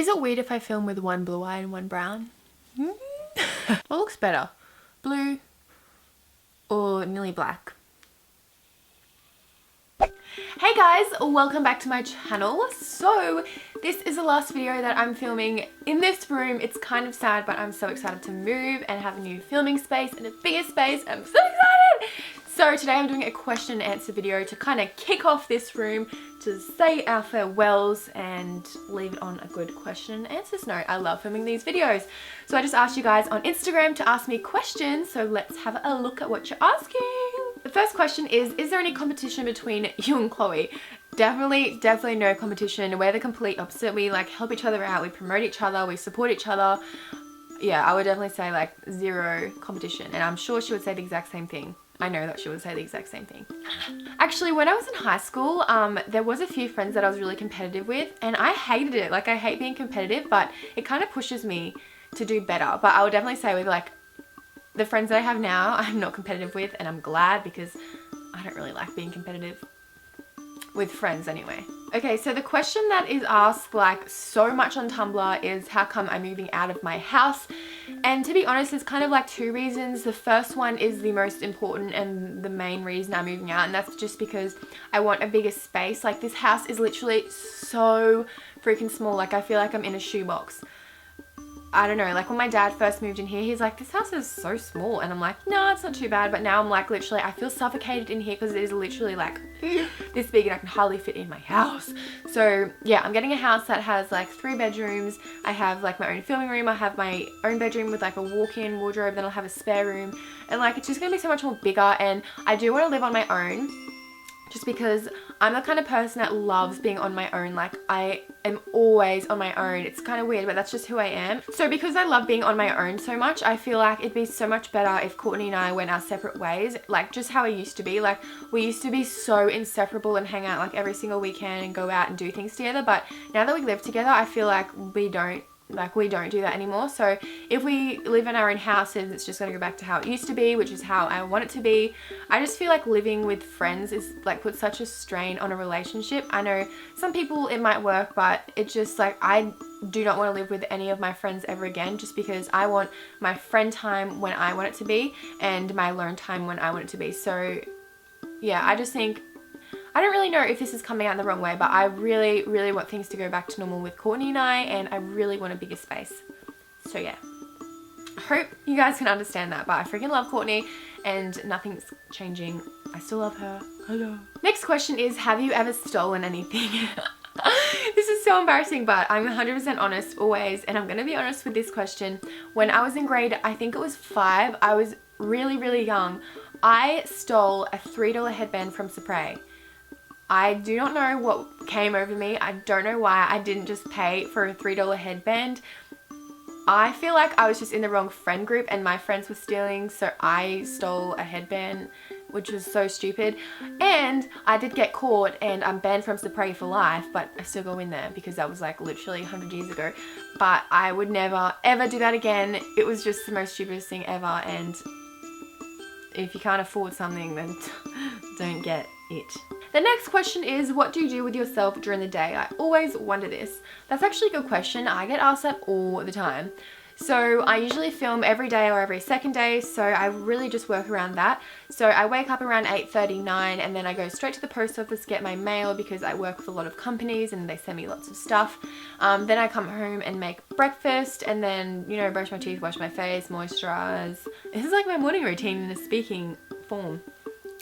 Is it weird if I film with one blue eye and one brown? What looks better? Blue or nearly black? Hey guys, welcome back to my channel. So this is the last video that I'm filming in this room. It's kind of sad, but I'm so excited to move and have a new filming space and a bigger space. I'm so excited! So today I'm doing a question and answer video to kind of kick off this room, to say our farewells and leave it on a good question and answers note. I love filming these videos. So I just asked you guys on Instagram to ask me questions, so let's have a look at what you're asking. The first question is there any competition between you and Chloe? Definitely no competition. We're the complete opposite. We like help each other out, we promote each other, we support each other. Yeah, I would definitely say like zero competition, and I'm sure she would say the exact same thing. I know that she would say the exact same thing. Actually, when I was in high school, there was a few friends that I was really competitive with, and I hated it. Like, I hate being competitive, but it kind of pushes me to do better. But I would definitely say with like the friends that I have now, I'm not competitive with, and I'm glad because I don't really like being competitive with friends anyway. Okay, so the question that is asked like so much on Tumblr is how come I'm moving out of my house? And to be honest, there's kind of like two reasons. The first one is the most important and the main reason I'm moving out, and that's just because I want a bigger space. Like, this house is literally so freaking small. Like, I feel like I'm in a shoebox. I don't know, like when my dad first moved in here, he's like, this house is so small, and I'm like, no, it's not too bad. But now I'm like, literally, I feel suffocated in here because it is literally like this big and I can hardly fit in my house. So yeah, I'm getting a house that has like 3 bedrooms. I have like my own filming room, I have my own bedroom with like a walk-in wardrobe, then I'll have a spare room, and like it's just gonna be so much more bigger. And I do want to live on my own, just because I'm the kind of person that loves being on my own. Like, I am always on my own. It's kind of weird, but that's just who I am. So because I love being on my own so much, I feel like it'd be so much better if Courtney and I went our separate ways, like just how I used to be. Like, we used to be so inseparable and hang out like every single weekend and go out and do things together. But now that we live together, I feel like we don't do that anymore. So if we live in our own houses, it's just going to go back to how it used to be, which is how I want it to be. I just feel like living with friends is like puts such a strain on a relationship. I know some people it might work, but it's just like I do not want to live with any of my friends ever again, just because I want my friend time when I want it to be and my alone time when I want it to be. So yeah, I just think, I don't really know if this is coming out in the wrong way, but I really want things to go back to normal with Courtney and I really want a bigger space. So yeah, I hope you guys can understand that, but I freaking love Courtney and nothing's changing. I still love her. Hello. Next question is, have you ever stolen anything? This is so embarrassing, but I'm 100% honest always, and I'm gonna be honest with this question. When I was in grade, I think it was 5, I was really young, I stole a $3 headband from Supre. I do not know what came over me. I don't know why I didn't just pay for a $3 headband. I feel like I was just in the wrong friend group and my friends were stealing, so I stole a headband, which was so stupid. And I did get caught and I'm banned from Supre for life, but I still go in there because that was like literally 100 years ago. But I would never ever do that again. It was just the most stupidest thing ever, and if you can't afford something, then don't get it. The next question is, what do you do with yourself during the day? I always wonder this. That's actually a good question. I get asked that all the time. So I usually film every day or every second day, so I really just work around that. So I wake up around 8:39 and then I go straight to the post office, get my mail because I work with a lot of companies and they send me lots of stuff. Then I come home and make breakfast and then, you know, brush my teeth, wash my face, moisturize. This is like my morning routine in a speaking form.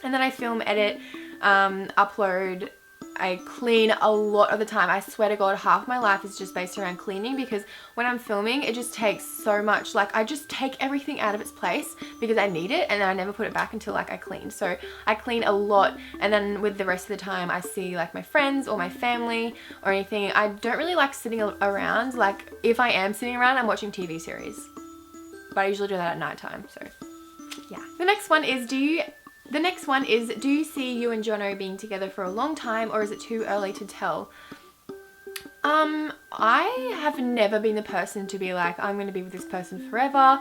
And then I film, edit, upload. I clean a lot of the time. I swear to God, half my life is just based around cleaning, because when I'm filming, it just takes so much. Like, I just take everything out of its place because I need it, and then I never put it back until like I clean. So I clean a lot, and then with the rest of the time I see like my friends or my family or anything. I don't really like sitting around. Like, if I am sitting around, I'm watching TV series, but I usually do that at night time. So yeah. The next one is, do you see you and Jono being together for a long time, or is it too early to tell? I have never been the person to be like, I'm going to be with this person forever.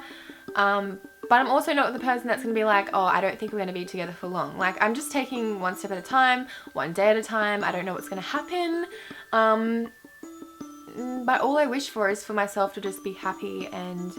But I'm also not the person that's going to be like, oh, I don't think we're going to be together for long. Like, I'm just taking one step at a time, one day at a time. I don't know what's going to happen. but all I wish for is for myself to just be happy and,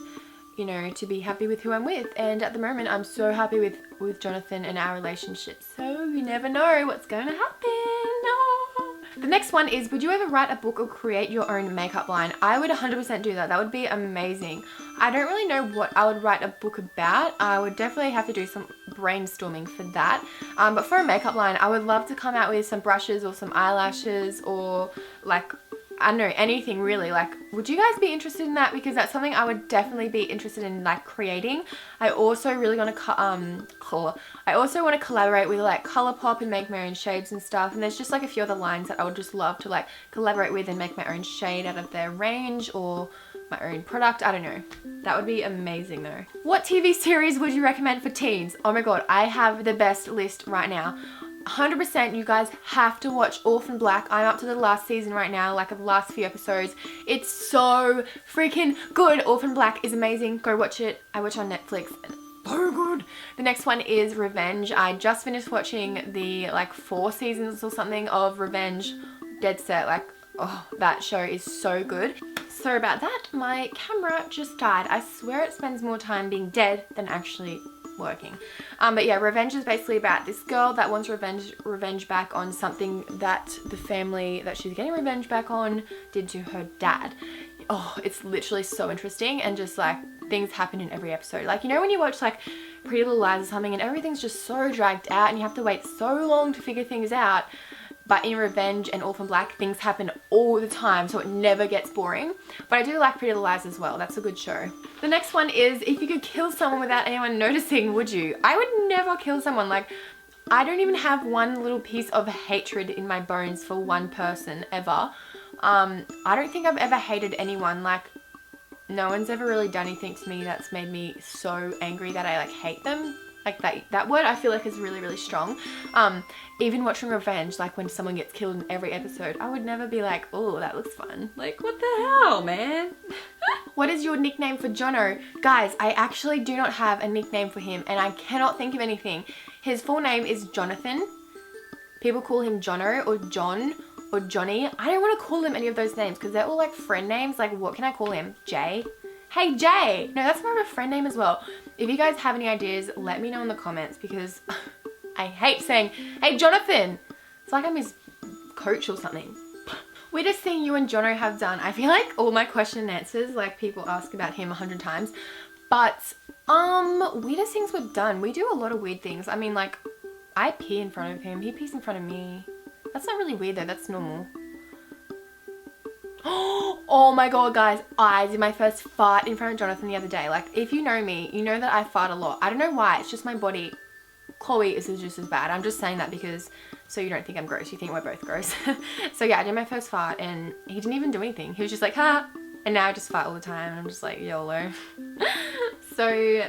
you know, to be happy with who I'm with. And at the moment, I'm so happy with Jonathan and our relationship. So you never know what's going to happen. Oh. The next one is, would you ever write a book or create your own makeup line? I would 100% do that. That would be amazing. I don't really know what I would write a book about. I would definitely have to do some brainstorming for that. But for a makeup line, I would love to come out with some brushes or some eyelashes or like, I don't know, anything really. Like, would you guys be interested in that? Because that's something I would definitely be interested in, like, creating. I also really want to I also want to collaborate with like Colourpop and make my own shades and stuff. And there's just like a few other lines that I would just love to like collaborate with and make my own shade out of their range or my own product. I don't know. That would be amazing though. What TV series would you recommend for teens? Oh my god, I have the best list right now. 100% you guys have to watch Orphan Black. I'm up to the last season right now, like of the last few episodes. It's so freaking good. Orphan Black is amazing. Go watch it. I watch on Netflix. So good. The next one is Revenge. I just finished watching the like 4 seasons or something of Revenge. Dead set. Like, oh, that show is so good. Sorry about that. My camera just died. I swear it spends more time being dead than actually working. But yeah, Revenge is basically about this girl that wants revenge back on something that the family that she's getting revenge back on did to her dad. Oh, it's literally so interesting, and just like things happen in every episode. Like, you know when you watch like Pretty Little Lies or something and everything's just so dragged out and you have to wait so long to figure things out? But in Revenge and Orphan Black, things happen all the time, so it never gets boring. But I do like Pretty Little Lies as well. That's a good show. The next one is, if you could kill someone without anyone noticing, would you? I would never kill someone. Like, I don't even have one little piece of hatred in my bones for one person ever. I don't think I've ever hated anyone. Like, no one's ever really done anything to me that's made me so angry that I like hate them. Like that word I feel like is really, really strong. Even watching Revenge, like when someone gets killed in every episode, I would never be like, oh, that looks fun. Like, what the hell, man? What is your nickname for Jono? Guys, I actually do not have a nickname for him and I cannot think of anything. His full name is Jonathan. People call him Jono or John or Johnny. I don't want to call him any of those names because they're all like friend names. Like, what can I call him? Jay? Hey, Jay. No, that's more of a friend name as well. If you guys have any ideas, let me know in the comments because I hate saying, hey, Jonathan. It's like I'm his coach or something. Weirdest thing you and Jono have done. I feel like all my question and answers, like people ask about him 100 times. But, weirdest things we've done. We do a lot of weird things. I mean, like, I pee in front of him. He pees in front of me. That's not really weird though. That's normal. Oh my god, guys, I did my first fart in front of Jonathan the other day. Like, if you know me, you know that I fart a lot. I don't know why, it's just my body. Chloe is just as bad. I'm just saying that because, so you don't think I'm gross, you think we're both gross. So yeah, I did my first fart and he didn't even do anything. He was just like, ha, and now I just fart all the time and I'm just like, YOLO. So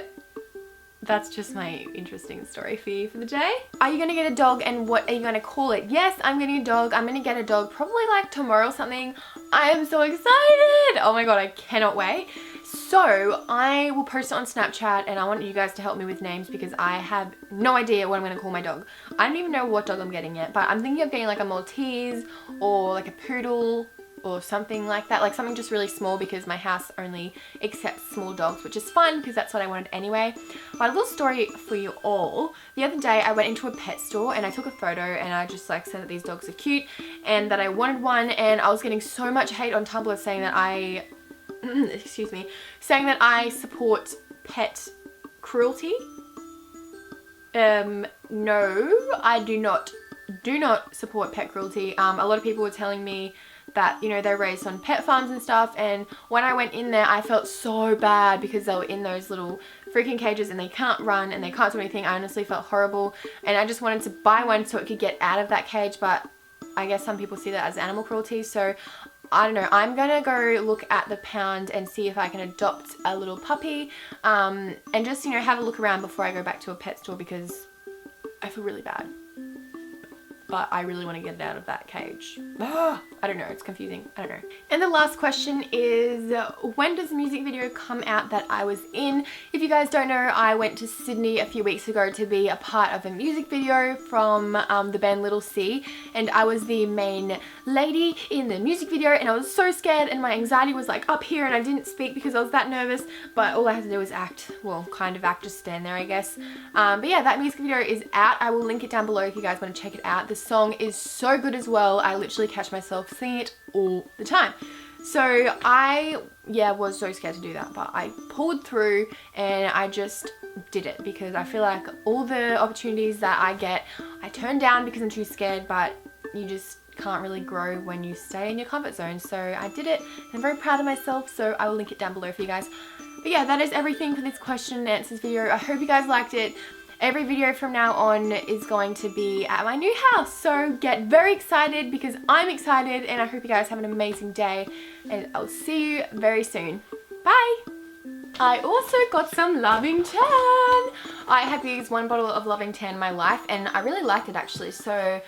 that's just my interesting story for you for the day. Are you gonna get a dog and what are you gonna call it? Yes, I'm getting a dog. I'm gonna get a dog probably like tomorrow or something. I am so excited. Oh my god, I cannot wait. So I will post it on Snapchat and I want you guys to help me with names because I have no idea what I'm gonna call my dog. I don't even know what dog I'm getting yet, but I'm thinking of getting like a Maltese or like a poodle or something like that, like something just really small because my house only accepts small dogs, which is fun because that's what I wanted anyway. But a little story for you all. The other day I went into a pet store and I took a photo and I just like said that these dogs are cute and that I wanted one, and I was getting so much hate on Tumblr saying that I excuse me, saying that I support pet cruelty. No, I do not support pet cruelty. A lot of people were telling me that, you know, they're raised on pet farms and stuff, and when I went in there I felt so bad because they were in those little freaking cages and they can't run and they can't do anything. I honestly felt horrible and I just wanted to buy one so it could get out of that cage, but I guess some people see that as animal cruelty, so I don't know. I'm gonna go look at the pound and see if I can adopt a little puppy, and just, you know, have a look around before I go back to a pet store because I feel really bad. but I really want to get it out of that cage. I don't know, it's confusing. I don't know. And the last question is, when does the music video come out that I was in? If you guys don't know, I went to Sydney a few weeks ago to be a part of a music video from the band Little C, and I was the main lady in the music video, and I was so scared and my anxiety was like up here, and I didn't speak because I was that nervous, but all I had to do was act, well, kind of act, just stand there, I guess. But yeah, that music video is out. I will link it down below if you guys want to check it out. The song is so good as well. I literally catch myself singing it all the time. So I, was so scared to do that, but I pulled through and I just did it because I feel like all the opportunities that I get, I turn down because I'm too scared, but you just can't really grow when you stay in your comfort zone. So I did it and I'm very proud of myself, so I will link it down below for you guys. But yeah, that is everything for this question and answers video. I hope you guys liked it. Every video from now on is going to be at my new house, so get very excited because I'm excited, and I hope you guys have an amazing day, and I'll see you very soon. Bye! I also got some Loving Tan. I had used one bottle of Loving Tan in my life and I really liked it actually, so